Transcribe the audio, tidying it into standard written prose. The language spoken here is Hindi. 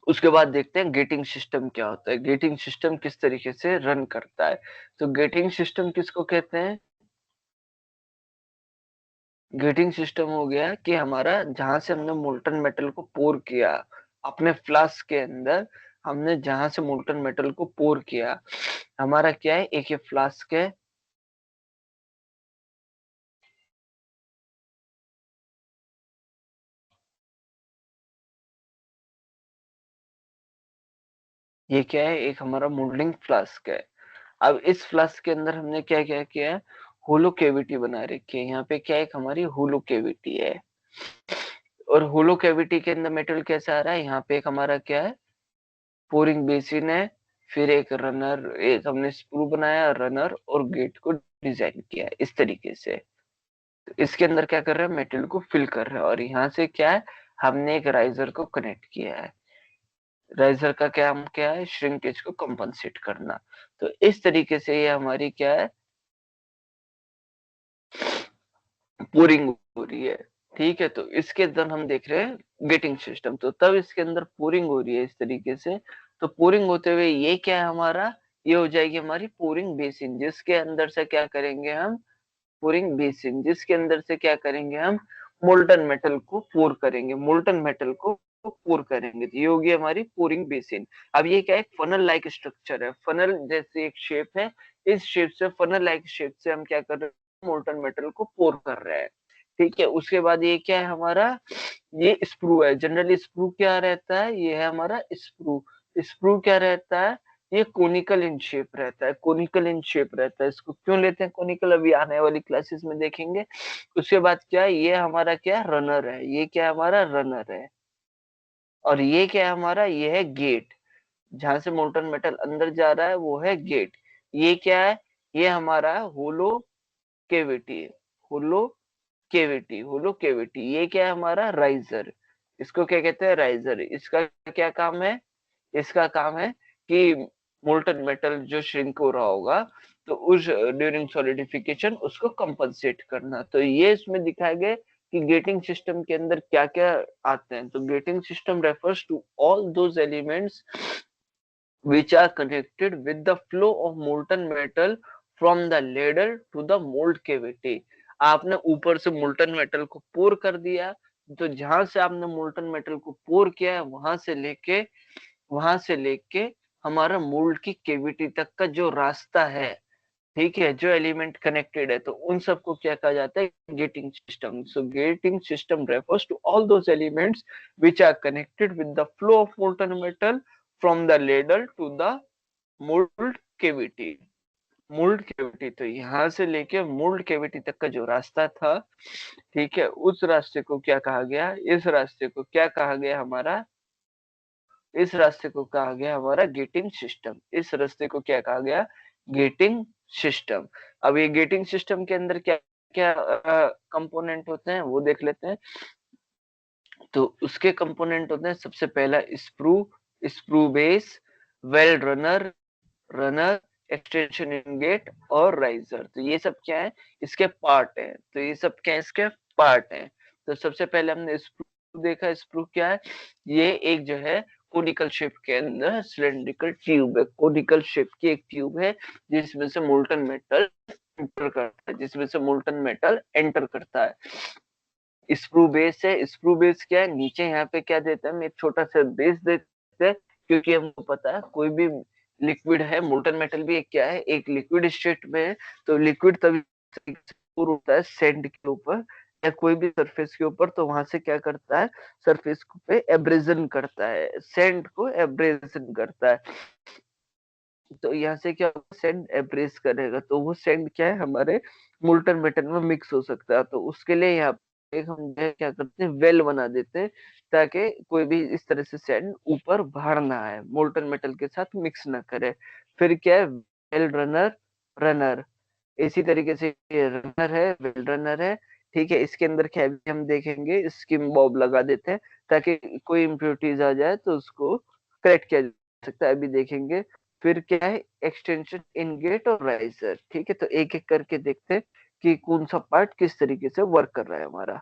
उसके बाद देखते हैं गेटिंग सिस्टम क्या होता है, गेटिंग सिस्टम किस तरीके से रन करता है। तो गेटिंग सिस्टम किसको कहते हैं? गेटिंग सिस्टम हो गया कि हमारा जहां से हमने मोल्टन मेटल को पोर किया अपने फ्लास्क के अंदर, हमने जहां से मोल्टन मेटल को पोर किया, हमारा क्या है, एक ये फ्लास्क है, ये क्या है, एक हमारा मोल्डिंग फ्लास्क है। अब इस फ्लास्क के अंदर हमने क्या क्या किया है, होलो कैविटी बना रखी है। यहाँ पे क्या एक हमारी होलो कैविटी है, और होलो कैविटी के अंदर मेटल कैसा आ रहा है, यहाँ पे एक हमारा क्या है, पोरिंग बेसिन है, फिर एक रनर, एक हमने स्क्रू बनाया, रनर और गेट को डिजाइन किया इस तरीके से। तो इसके अंदर क्या कर रहे हैं, मेटल को फिल कर रहे हैं, और यहाँ से क्या है, हमने एक राइजर को कनेक्ट किया है। राइजर का काम क्या है, श्रिंकेज को कंपनसेट करना। तो इस तरीके से ये हमारी क्या है, पोरिंग हो रही है। ठीक है, तो इसके अंदर हम देख रहे हैं गेटिंग सिस्टम, तो तब इसके अंदर पोरिंग हो रही है इस तरीके से। तो पोरिंग होते हुए ये क्या है हमारा, ये हो जाएगी हमारी पोरिंग बेसिन, जिसके अंदर से क्या करेंगे हम, पोरिंग बेसिन जिसके अंदर से क्या करेंगे हम, मोल्टन मेटल को पोर करेंगे, मोल्टन मेटल को पोर करेंगे। तो ये होगी हमारी पोरिंग बेसिन। अब ये क्या है, फनल लाइक स्ट्रक्चर है, फनल जैसे एक शेप है, इस शेप से, फनल लाइक शेप से हम क्या कर रहे हैं, मोल्टन मेटल को पोर कर रहे हैं। ठीक है, उसके बाद ये क्या है हमारा, ये स्प्रू है। जनरली स्प्रू क्या रहता है, ये है हमारा स्प्रू। स्प्रू क्या रहता है, ये कोनिकल इन शेप रहता है, कोनिकल इन शेप रहता है। इसको क्यों लेते हैं कोनिकल, अभी आने वाली क्लासेस में देखेंगे। उसके बाद क्या है, ये हमारा क्या रनर है, ये क्या हमारा रनर है, और ये क्या है हमारा, ये है गेट, जहां से मोल्टन मेटल अंदर जा रहा है वो है गेट। ये क्या है, ये हमारा होलो केविटी, होलो केविटी, होलो केविटी। ये क्या है हमारा राइजर, इसको क्या कहते हैं, राइजर। इसका क्या काम है, इसका काम है कि मोल्टन मेटल जो श्रिंक हो रहा होगा, तो उस ड्यूरिंग सॉलिडिफिकेशन उसको कंपनसेट करना। तो ये इसमें दिखाए गए कि गेटिंग सिस्टम के अंदर क्या क्या आते हैं। तो gating system refers to all those elements which are connected with the flow of molten metal from the ladle to the mold cavity। आपने ऊपर से मोल्टन मेटल को पोर कर दिया, तो जहां से आपने मोल्टन मेटल को पोर किया है, वहां से लेके हमारा मोल्ड की केविटी तक का जो रास्ता है, ठीक है, जो एलिमेंट कनेक्टेड है, तो उन सबको क्या कहा जाता है, gating system. So gating system refers to all those elements which are connected with the flow of molten metal from the ladle to the mold cavity। Mould cavity, तो यहाँ से लेके मोल्ड कैविटी तक का जो रास्ता था, ठीक है, उस रास्ते को क्या कहा गया, इस रास्ते को क्या कहा गया हमारा, इस रास्ते को कहा गया हमारा गेटिंग सिस्टम। इस रास्ते को क्या कहा गया, गेटिंग सिस्टम। अब ये गेटिंग सिस्टम के अंदर क्या क्या कंपोनेंट होते हैं वो देख लेते हैं। तो उसके कंपोनेंट होते हैं, सबसे पहला sprue, sprue base, well runner, runner, extension ingate और राइजर। तो ये सब क्या है, इसके पार्ट है। तो ये सब क्या है, इसके पार्ट है। तो सबसे पहले हमने स्प्रू देखा, स्प्रू क्या है, ये एक जो है कोनिकल शेप के अंदर सिलेंड्रिकल ट्यूब है, कोनिकल शेप की एक ट्यूब है, जिसमें से मोल्टन मेटल एंटर करता है, जिसमें से मोल्टन मेटल एंटर करता है। स्क्रू बेस है, स्क्रू बेस क्या है, नीचे यहाँ पे क्या देते हैं, हम एक छोटा सा बेस देते हैं, क्योंकि हमको पता है कोई भी लिक्विड है, मोल्टन मेटल भी एक क्या है, एक लिक्विड स्टेट में है। तो लिक्विड तभी pour होता है सैंड के ऊपर या कोई भी सरफेस के ऊपर, तो वहां से क्या करता है, सरफेस पे एब्रेजन करता है, सैंड को एब्रेजन करता है। तो यहाँ से क्या होगा, सैंड एब्रेस करेगा, तो वो सैंड क्या है, हमारे मोल्टन मेटल में मिक्स हो सकता है। तो उसके लिए यहाँ पे हम जो है क्या करते हैं, वेल बना देते हैं, ताकि कोई भी इस तरह से सैंड ऊपर बाहर ना आए, मोल्टन मेटल के साथ मिक्स ना करे। फिर क्या है, वेल रनर, रनर, इसी तरीके से ये रनर है, वेल रनर है। ठीक है, इसके अंदर क्या है, अभी हम देखेंगे, स्किम बॉब लगा देते हैं ताकि कोई इम्प्योरिटीज आ जाए तो उसको करेक्ट किया जा सकता है, अभी देखेंगे। फिर क्या है, एक्सटेंशन इन गेट और राइजर। ठीक है, तो एक एक करके देखते हैं कि कौन सा पार्ट किस तरीके से वर्क कर रहा है हमारा।